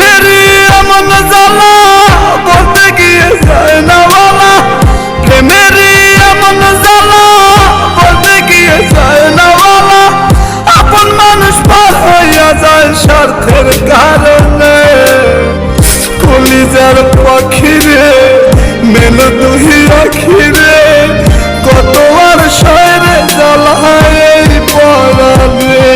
প্রেমেরই এমন জ্বালা বলতে গিয়ে যায় না বলা, প্রেমেরই এমন জ্বালা বলতে গিয়ে যায় না বলা, আপন মানুষ পার হইয়া যায় স্বার্থের কারণে। কলিজার পাখি রে মেল দুই আখি রে, কত আর শয়রে জ্বালায় এই পরাণে।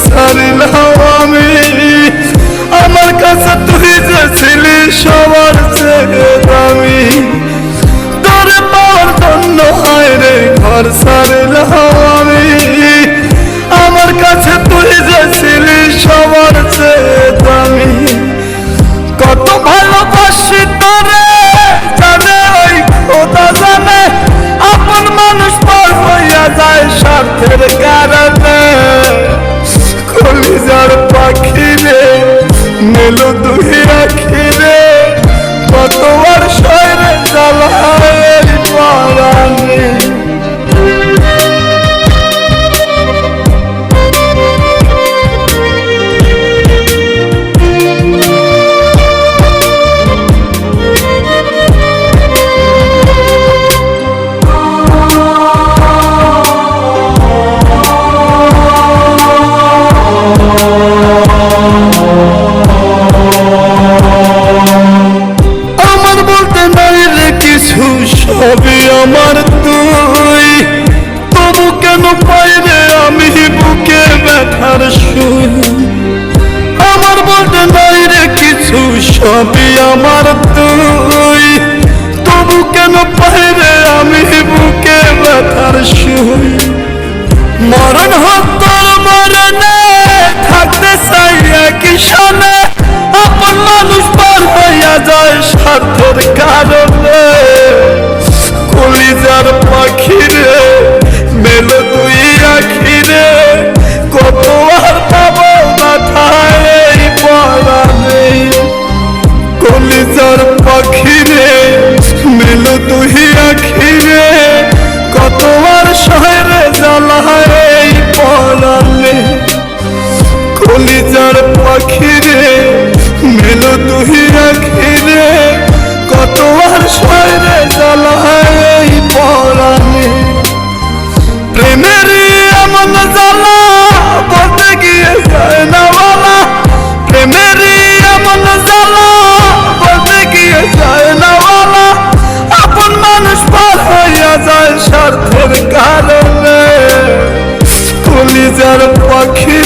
ছাড়িলাম আমি, আমার কাছে তুই যে ছিলি সবার চেয়ে দামি, তোরে পাওয়ার জন্য হয় রে ঘর ছাড়িলাম আমি, আমার কাছে তুই যে ছিলি সবার চেয়ে দামি। কত ভালোবাসি তোরে জানে ওই খোদা জানে, আপন মানুষ পার হইয়া যায় স্বার্থের কারণে। কলিজার পাখি রে মেল দুই আখি রে, কত আর শয়রে জ্বালায় পরাণে। সবই আমার তুই, তবু কেন পাই রে আমি বুকে ব্যথার সুই। আমার বলতে নাই রে কিছু, সবই আমার তুই, তবু কেন পাই রে আমি বুকে ব্যথার সুই। মরণ হোক তোর মরণে থাকতে চাই একই সনে, আপন মানুষ পার হইয়া যায় স্বার্থের কারণে। কলিজার পাখি রে মেল দুই আখি রে, কত আর পাবো মাথায় এই পরাণে। কলিজার পাখি রে মেল দুই আখি রে, কত আর শহরে জ্বালায় এই পরাণে। কলিজার পাখি রে মেল দুই আখি রে, কত আর শহরে জ্বালায় এই পরাণে। প্রেমেরই এমন জ্বালা বলতে গিয়ে যায় না বলা, প্রেমেরই এমন জ্বালা বলতে গিয়ে যায় না বলা, আপন মানুষ পার হইয়া যায় স্বার্থের কারণে। কলিজার পাখি